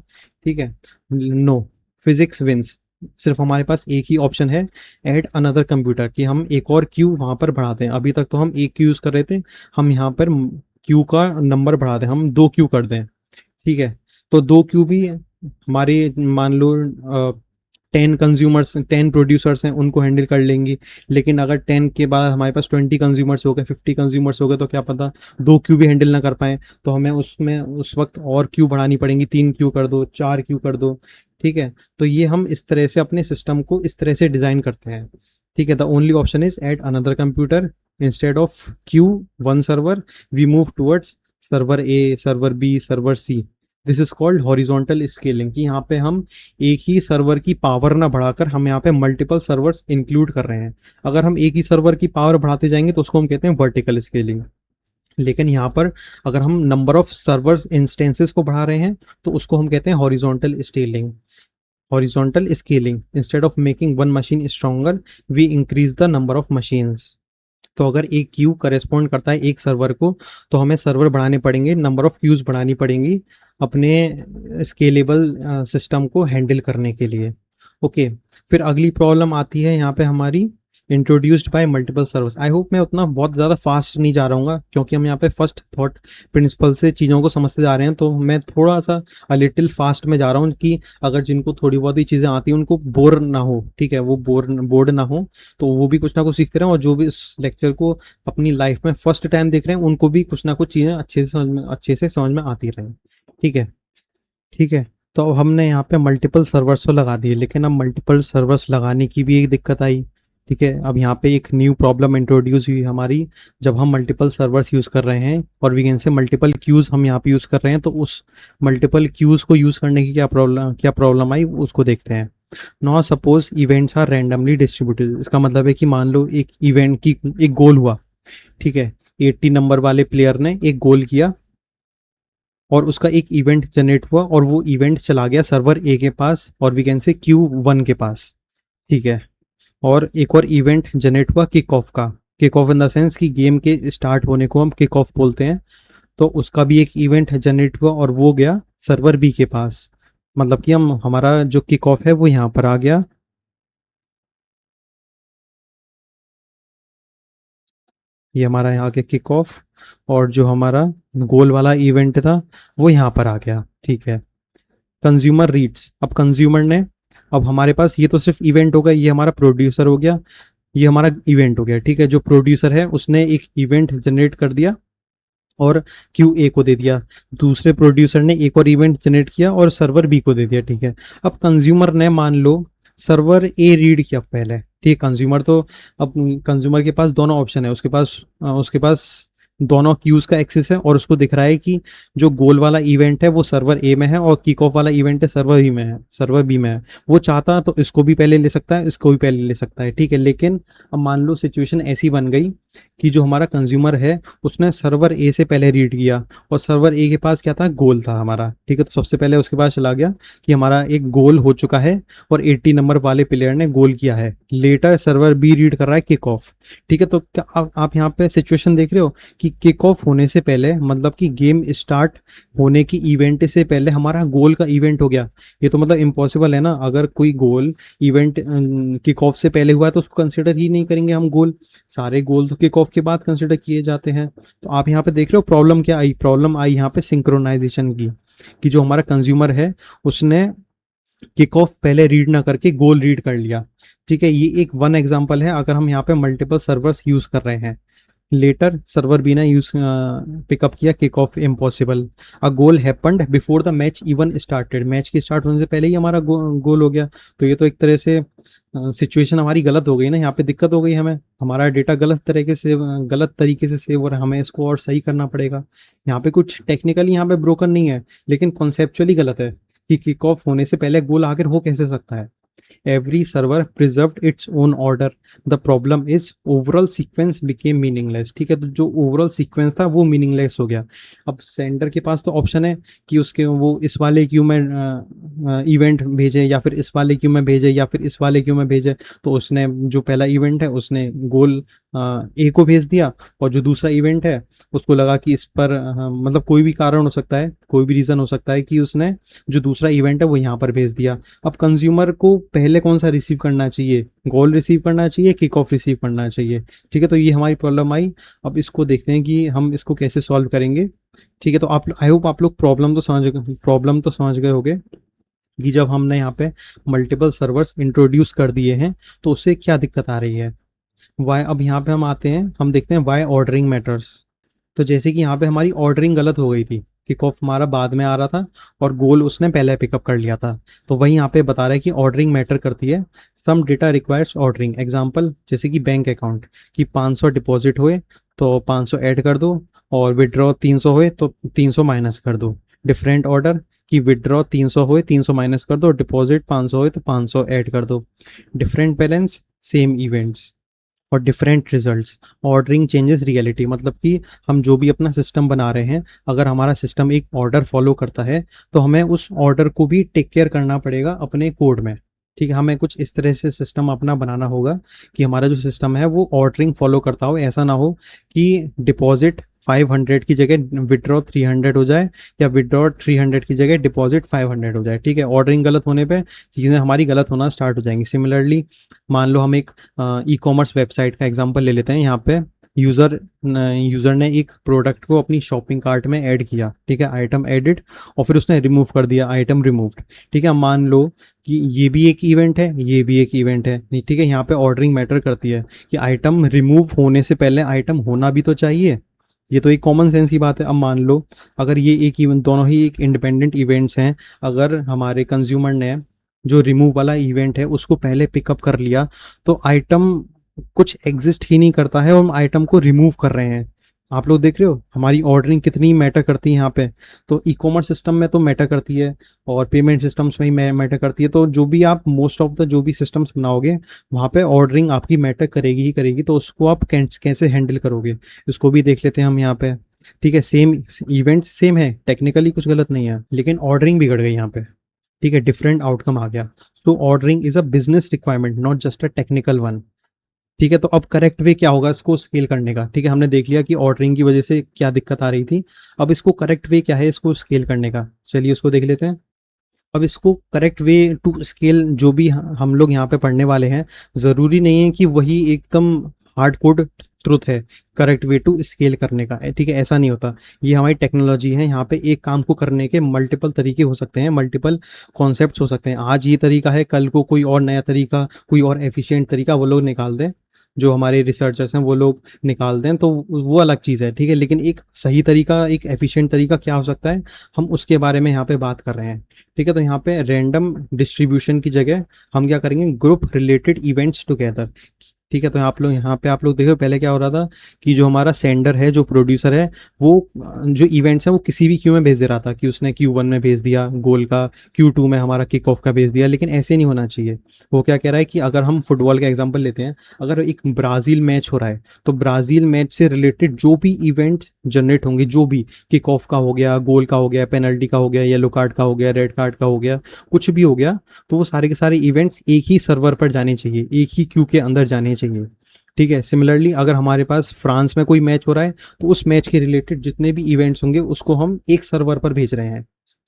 ठीक है? No, physics wins. सिर्फ हमारे पास एक ही ऑप्शन है, ऐड अनदर कंप्यूटर, कि हम एक और क्यू वहां पर बढ़ा दें। अभी तक तो हम एक क्यू यूज कर रहे थे, हम यहाँ पर क्यू का नंबर बढ़ा दें, हम 2 क्यू कर दें, ठीक है? तो 2 क्यू भी हमारे, मान लो 10 प्रोड्यूसर्स हैं, उनको हैंडल कर लेंगी। लेकिन अगर 10 के बाद हमारे पास 20 कंज्यूमर्स हो गए, 50 कंज्यूमर्स हो गए, तो क्या पता 2 क्यू भी हैंडल ना कर पाए, तो हमें उसमें उस वक्त और क्यू बढ़ानी पड़ेंगी, 3 क्यू कर दो, 4 क्यू कर दो, ठीक है? तो ये हम इस तरह से अपने सिस्टम को इस तरह से डिज़ाइन करते हैं, ठीक है? The only option is add another computer instead of queue one server, we move towards server A, server B, server C. This is called horizontal scaling, कि यहाँ पे हम एक ही सर्वर की पावर ना बढ़ाकर हम यहाँ पे मल्टीपल सर्वर्स इंक्लूड कर रहे हैं। अगर हम एक ही सर्वर की पावर बढ़ाते जाएंगे तो उसको हम कहते हैं वर्टिकल स्केलिंग। लेकिन यहाँ पर अगर हम नंबर ऑफ सर्वर्स इंस्टेंसेस को बढ़ा रहे हैं तो उसको हम कहते हैं horizontal scaling. Horizontal scaling, instead of making one machine stronger we increase the number of machines. तो अगर एक क्यू करेस्पॉन्ड करता है एक सर्वर को, तो हमें सर्वर बढ़ाने पड़ेंगे, नंबर ऑफ क्यूज बढ़ानी पड़ेंगी अपने स्केलेबल सिस्टम को हैंडल करने के लिए। ओके, फिर अगली प्रॉब्लम आती है यहाँ पे हमारी, introduced by multiple servers. I hope मैं उतना बहुत ज़्यादा फास्ट नहीं जा रहा हूँ, क्योंकि हम यहाँ पे फर्स्ट थॉट प्रिंसिपल से चीज़ों को समझते जा रहे हैं, तो मैं थोड़ा सा लिटिल फास्ट में जा रहा हूँ, कि अगर जिनको थोड़ी बहुत ही चीज़ें आती हैं उनको बोर ना हो, ठीक है? वो बोर्ड ना हो, तो वो भी कुछ ना कुछ सीखते रहें, और जो भी इस लेक्चर को अपनी लाइफ में फर्स्ट टाइम देख रहे हैं उनको भी कुछ ना कुछ चीज़ें अच्छे से समझ में आती रहें, ठीक है? ठीक है, तो अब हमने यहाँ पे मल्टीपल सर्वर्स तो लगा दिए, लेकिन अब मल्टीपल सर्वर्स लगाने की भी एक दिक्कत आई, ठीक है? अब यहाँ पे एक न्यू प्रॉब्लम इंट्रोड्यूस हुई हमारी, जब हम मल्टीपल सर्वर्स यूज़ कर रहे हैं और we can say multiple queues हम यहाँ पे यूज़ कर रहे हैं, तो उस मल्टीपल क्यूज़ को यूज़ करने की क्या प्रॉब्लम आई उसको देखते हैं। Now suppose events are randomly distributed. इसका मतलब है कि मान लो एक इवेंट की एक गोल हुआ, ठीक है? 80 नंबर वाले प्लेयर ने एक गोल किया और उसका एक इवेंट जनरेट हुआ, और वो इवेंट चला गया सर्वर ए के पास, और वी कैन से Q1 के पास, ठीक है? और एक और इवेंट जनरेट हुआ किक ऑफ का। Kick off in the sense कि गेम के स्टार्ट होने को हम किक ऑफ बोलते हैं। तो उसका भी एक इवेंट जनरेट हुआ और वो गया सर्वर बी के पास, मतलब कि हमारा जो किक ऑफ है वो यहाँ पर आ गया, ये हमारा यहाँ के किक ऑफ, और जो हमारा गोल वाला इवेंट था वो यहाँ पर आ गया, ठीक है? कंज्यूमर रीड्स, अब कंज्यूमर ने, अब हमारे पास ये तो सिर्फ इवेंट हो गया, ये हमारा प्रोड्यूसर हो गया, ये हमारा इवेंट हो गया, ठीक है। जो प्रोड्यूसर है उसने एक इवेंट जनरेट कर दिया और क्यू ए को दे दिया, दूसरे प्रोड्यूसर ने एक और इवेंट जनरेट किया और सर्वर बी को दे दिया, ठीक है। अब कंज्यूमर ने मान लो सर्वर ए रीड किया पहले, ठीक, कंज्यूमर तो, अब कंज्यूमर के पास दोनों ऑप्शन है, उसके पास दोनों क्यूज का एक्सेस है और उसको दिख रहा है कि जो गोल वाला इवेंट है वो सर्वर ए में है और किक ऑफ वाला इवेंट है सर्वर बी में है। वो चाहता तो इसको भी पहले ले सकता है, इसको भी पहले ले सकता है, ठीक है। लेकिन अब मान लो सिचुएशन ऐसी बन गई कि जो हमारा कंज्यूमर है उसने सर्वर ए से पहले रीड किया और सर्वर ए के पास क्या था, गोल था हमारा, ठीक है। तो सबसे पहले उसके पास चला गया कि हमारा एक गोल हो चुका है और 80 नंबर वाले प्लेयर ने गोल किया है। लेटर सर्वर बी रीड कर रहा है किक ऑफ, ठीक है। तो क्या आप यहाँ पे सिचुएशन देख रहे हो कि किक ऑफ होने से पहले, मतलब कि गेम स्टार्ट होने की इवेंट से पहले हमारा गोल का इवेंट हो गया। ये तो मतलब इम्पॉसिबल है ना, अगर कोई गोल इवेंट किक ऑफ से पहले हुआ है तो उसको कंसिडर ही नहीं करेंगे हम गोल, सारे गोल तो किक ऑफ के बाद कंसिडर किए जाते हैं। तो आप यहाँ पे देख रहे हो प्रॉब्लम क्या आई, प्रॉब्लम आई यहाँ पे सिंक्रोनाइजेशन की, कि जो हमारा कंज्यूमर है उसने किक ऑफ पहले रीड ना करके गोल रीड कर लिया, ठीक है। ये एक वन एग्जांपल है। अगर हम यहाँ पे मल्टीपल सर्वर्स यूज कर रहे हैं, लेटर सर्वर बी ने यूज पिकअप किया kick off, impossible. A goal happened before the match even started, match के स्टार्ट होने से पहले ही हमारा गोल हो गया। तो ये तो एक तरह से सिचुएशन हमारी गलत हो गई ना, यहाँ पे दिक्कत हो गई हमें, हमारा डेटा गलत तरीके से सेव हो रहा है, हमें इसको और सही करना पड़ेगा। यहाँ पे कुछ टेक्निकली यहाँ पे ब्रोकन नहीं है, लेकिन कॉन्सेप्चुअली गलत है कि किक ऑफ होने से पहले गोल आखिर हो कैसे सकता है। Every server preserved its own order. The problem is overall sequence became meaningless, ठीक है। तो जो ओवरऑल सीक्वेंस था वो मीनिंगलेस हो गया। अब सेंडर के पास तो ऑप्शन है कि उसके वो इस वाले क्यू में इवेंट भेजे या फिर इस वाले क्यू में भेजे या फिर इस वाले क्यू में भेजे। तो उसने जो पहला इवेंट है उसने गोल ए को भेज दिया और जो दूसरा इवेंट है उसको लगा कि इस पर मतलब कोई भी कारण हो सकता है, कोई भी रीज़न हो सकता है कि उसने जो दूसरा इवेंट है वो यहाँ पर भेज दिया। अब कंज्यूमर को पहले कौन सा रिसीव करना चाहिए, गोल रिसीव करना चाहिए, किक ऑफ रिसीव करना चाहिए, ठीक है। तो ये हमारी प्रॉब्लम आई। अब इसको देखते हैं कि हम इसको कैसे सॉल्व करेंगे, ठीक है। तो आप, आई होप आप लोग प्रॉब्लम तो समझ गए होंगे कि जब हमने यहाँ पे मल्टीपल सर्वर्स इंट्रोड्यूस कर दिए हैं तो उससे क्या दिक्कत आ रही है। वाई, अब यहाँ पे हम आते हैं, हम देखते हैं वाई ऑर्डरिंग मैटर्स। तो जैसे कि यहाँ पे हमारी ऑर्डरिंग गलत हो गई थी, किक ऑफ हमारा बाद में आ रहा था और गोल उसने पहले पिकअप कर लिया था। तो वही यहाँ पे बता रहा है कि ऑर्डरिंग मैटर करती है। Some data requires ordering, example जैसे कि बैंक अकाउंट कि 500 डिपॉजिट हुए तो 500 ऐड कर दो और विड्रॉ 300 हुए तो 300 माइनस कर दो। डिफरेंट ऑर्डर कि विड्रॉ 300 हुए 300 माइनस कर दो, डिपॉजिट 500 हुए तो 500 ऐड कर दो। डिफरेंट बैलेंस सेम इवेंट्स और different results, ordering changes reality, मतलब कि हम जो भी अपना सिस्टम बना रहे हैं, अगर हमारा सिस्टम एक ऑर्डर फॉलो करता है तो हमें उस ऑर्डर को भी टेक केयर करना पड़ेगा अपने कोड में, ठीक है। हमें कुछ इस तरह से सिस्टम अपना बनाना होगा कि हमारा जो सिस्टम है वो ऑर्डरिंग फॉलो करता हो। ऐसा ना हो कि डिपॉजिट 500 की जगह विड्रॉ 300 हो जाए या विड्रॉ 300 की जगह डिपॉजिट 500 हो जाए, ठीक है। ऑर्डरिंग गलत होने पे चीज़ें हमारी गलत होना स्टार्ट हो जाएंगी। सिमिलरली मान लो हम एक ई कॉमर्स वेबसाइट का एग्जांपल ले लेते हैं। यहाँ पे यूज़र ने एक प्रोडक्ट को अपनी शॉपिंग कार्ट में ऐड किया, ठीक है, आइटम एडिड, और फिर उसने रिमूव कर दिया, आइटम रिमूव्ड, ठीक है। मान लो कि ये भी एक इवेंट है, ये भी एक इवेंट है, ठीक है। यहाँ पे ऑर्डरिंग मैटर करती है कि आइटम रिमूव होने से पहले आइटम होना भी तो चाहिए। ये तो एक कॉमन सेंस की बात है। अब मान लो अगर ये एक इवेंट, दोनों ही एक इंडिपेंडेंट इवेंट्स हैं, अगर हमारे कंज्यूमर ने जो रिमूव वाला इवेंट है उसको पहले पिकअप कर लिया तो आइटम कुछ एग्जिस्ट ही नहीं करता है और हम आइटम को रिमूव कर रहे हैं। आप लोग देख रहे हो हमारी ऑर्डरिंग कितनी मैटर करती है यहाँ पे। तो ई कॉमर्स सिस्टम में तो मैटर करती है और पेमेंट सिस्टम्स में ही मैटर करती है। तो जो भी आप मोस्ट ऑफ द जो भी सिस्टम्स बनाओगे वहाँ पे ऑर्डरिंग आपकी मैटर करेगी ही करेगी। तो उसको आप कैसे हैंडल करोगे इसको भी देख लेते हैं हम यहाँ पे, ठीक है। सेम इवेंट सेम है, टेक्निकली कुछ गलत नहीं है, लेकिन ऑर्डरिंग बिगड़ गई यहाँ पे, ठीक है, डिफरेंट आउटकम आ गया। So ordering is a business requirement not just a technical one, ठीक है। तो अब करेक्ट वे क्या होगा इसको स्केल करने का, ठीक है। हमने देख लिया कि ऑर्डरिंग की वजह से क्या दिक्कत आ रही थी। अब इसको करेक्ट वे क्या है इसको स्केल करने का, चलिए उसको देख लेते हैं। अब इसको करेक्ट वे टू स्केल जो भी हम लोग यहाँ पे पढ़ने वाले हैं, ज़रूरी नहीं है कि वही एकदम हार्ड कोड ट्रुथ है करेक्ट वे टू स्केल करने का, ठीक है, ऐसा नहीं होता। ये हमारी टेक्नोलॉजी है, यहाँ पे एक काम को करने के मल्टीपल तरीके हो सकते हैं, मल्टीपल कॉन्सेप्ट्स हो सकते हैं। आज ये तरीका है, कल को कोई और नया तरीका, कोई और एफिशिएंट तरीका वो लोग निकाल दें, जो हमारे रिसर्चर्स हैं वो लोग निकाल दें, तो वो अलग चीज़ है, ठीक है। लेकिन एक सही तरीका, एक एफिशिएंट तरीका क्या हो सकता है, हम उसके बारे में यहाँ पे बात कर रहे हैं, ठीक है। तो यहाँ पे रैंडम डिस्ट्रीब्यूशन की जगह हम क्या करेंगे, ग्रुप रिलेटेड इवेंट्स टुगेदर, ठीक है। तो यहाँ पे आप लोग देखो पहले क्या हो रहा था कि जो हमारा सेंडर है, जो प्रोड्यूसर है, वो जो इवेंट्स है वो किसी भी क्यू में भेज दे रहा था, कि उसने Q1 में भेज दिया गोल का, Q2 में हमारा किक ऑफ का भेज दिया, लेकिन ऐसे नहीं होना चाहिए। वो क्या कह रहा है कि अगर हम फुटबॉल का एग्जांपल लेते हैं, अगर एक ब्राज़ील मैच हो रहा है, तो ब्राज़ील मैच से रिलेटेड जो भी इवेंट जनरेट होंगे, जो भी किक ऑफ का हो गया, गोल का हो गया, पेनल्टी का हो गया, येलो कार्ड का हो गया, रेड कार्ड का हो गया, कुछ भी हो गया, तो वो सारे के सारे इवेंट्स एक ही सर्वर पर जाने चाहिए, एक ही क्यू के अंदर जाने चाहिए, ठीक है। सिमिलरली अगर हमारे पास फ्रांस में कोई मैच हो रहा है, तो उस मैच के रिलेटेड जितने भी इवेंट्स होंगे उसको हम एक सर्वर पर भेज रहे हैं,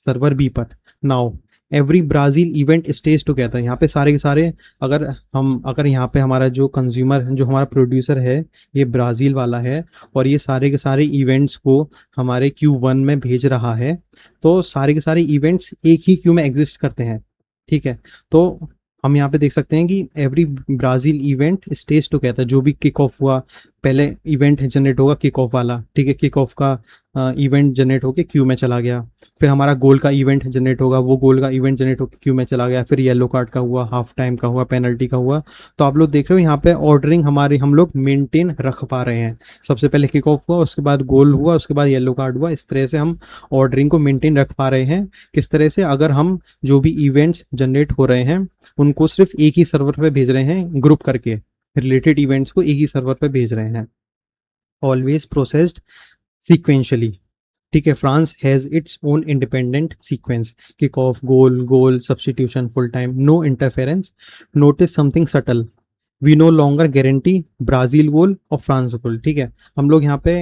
सर्वर बी पर। Now every Brazil event stage together, यहाँ पे सारे के सारे, अगर यहाँ पे हमारा जो कंज्यूमर, जो हमारा प्रोड्यूसर है, ये ब्राज़ील वाला है, और ये सारे के सारे इवेंट्स को हमारे Q1 में भेज रहा है, तो सारे के सारे इवेंट्स एक ही क्यू में एग्जिस्ट करते हैं, ठीक है। तो हम यहाँ पे देख सकते हैं कि every Brazil event stage together, जो भी किक ऑफ हुआ, पहले इवेंट जनरेट होगा किक ऑफ वाला, ठीक है, किक ऑफ का इवेंट जनरेट होकर क्यू में चला गया, फिर हमारा गोल का इवेंट जनरेट होगा, वो गोल का इवेंट जनरेट होकर क्यू में चला गया, फिर येलो कार्ड का हुआ, हाफ टाइम का हुआ, पेनल्टी का हुआ। तो आप लोग देख रहे हो यहाँ पे ऑर्डरिंग हमारी हम लोग मेंटेन रख पा रहे हैं, सबसे पहले किक ऑफ हुआ, उसके बाद गोल हुआ, उसके बाद येलो कार्ड हुआ, इस तरह से हम ऑर्डरिंग को मेंटेन रख पा रहे हैं। किस तरह से, अगर हम जो भी इवेंट्स जनरेट हो रहे हैं उनको सिर्फ एक ही सर्वर पे भेज रहे हैं, ग्रुप करके रिलेटेड इवेंट्स को एक ही सर्वर पे भेज रहे हैं, ऑलवेज प्रोसेस्ड सीक्वेंशियली, ठीक है। France has its own independent sequence, kick off, goal, goal substitution, full time, no interference. Notice something subtle, we no longer guarantee Brazil goal और फ्रांस गोल, ठीक है। हम लोग यहाँ पे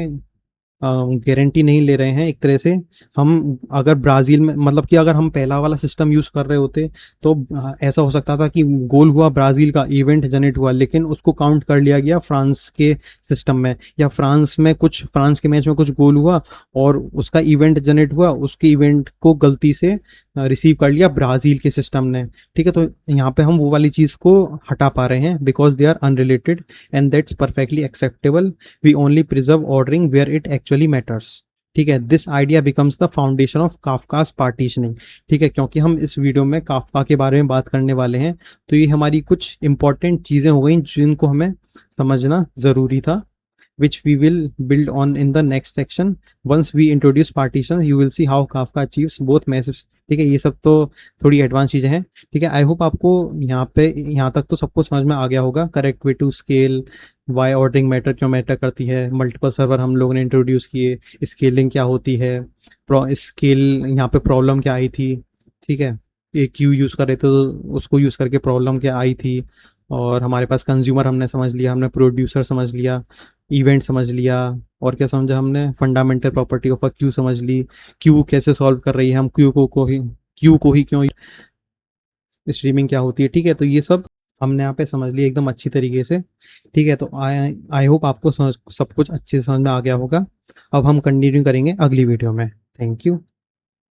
गारंटी नहीं ले रहे हैं एक तरह से। हम अगर ब्राज़ील में, मतलब कि अगर हम पहला वाला सिस्टम यूज़ कर रहे होते, तो ऐसा हो सकता था कि गोल हुआ ब्राज़ील का, इवेंट जनरेट हुआ, लेकिन उसको काउंट कर लिया गया फ्रांस के सिस्टम में, या फ्रांस के मैच में कुछ गोल हुआ और उसका इवेंट जनरेट हुआ, उसके इवेंट को गलती से रिसीव कर लिया ब्राज़ील के सिस्टम ने, ठीक है। तो यहाँ पे हम वो वाली चीज़ को हटा पा रहे हैं, because they are unrelated and that's perfectly acceptable. We only preserve ordering where it actually matters, ठीक है। This idea becomes the foundation of Kafka's partitioning, ठीक है। क्योंकि हम इस वीडियो में काफका के बारे में बात करने वाले हैं, तो ये हमारी कुछ इंपॉर्टेंट चीज़ें हो गई जिनको हमें समझना ज़रूरी था, which we will build on in the next section. Once we introduce partitions, you will see how Kafka achieves both massive, ठीक है। ये सब तो थोड़ी एडवांस चीज़ें हैं, ठीक है। आई होप आपको यहाँ तक तो सबको समझ में आ गया होगा, correct way to scale, why ordering matter क्यों मैटर करती है, मल्टीपल सर्वर हम लोगों ने इंट्रोड्यूस किए, स्केलिंग क्या होती है, स्केल यहाँ पे प्रॉब्लम क्या आई थी, ठीक है। एक क्यू यूज़ कर रहे थे तो उसको यूज़ करके प्रॉब्लम क्या आई थी, और हमारे पास कंज्यूमर हमने समझ लिया, हमने प्रोड्यूसर समझ लिया, इवेंट समझ लिया, और क्या समझा हमने, fundamental property of a Q समझ ली, क्यू कैसे सॉल्व कर रही है, हम क्यू को ही क्यों, स्ट्रीमिंग क्या होती है, ठीक है। तो ये सब हमने यहाँ पे समझ लिया एकदम अच्छी तरीके से, ठीक है। तो आई होप आपको सब कुछ अच्छे से समझ में आ गया होगा। अब हम कंटिन्यू करेंगे अगली वीडियो में। Thank you.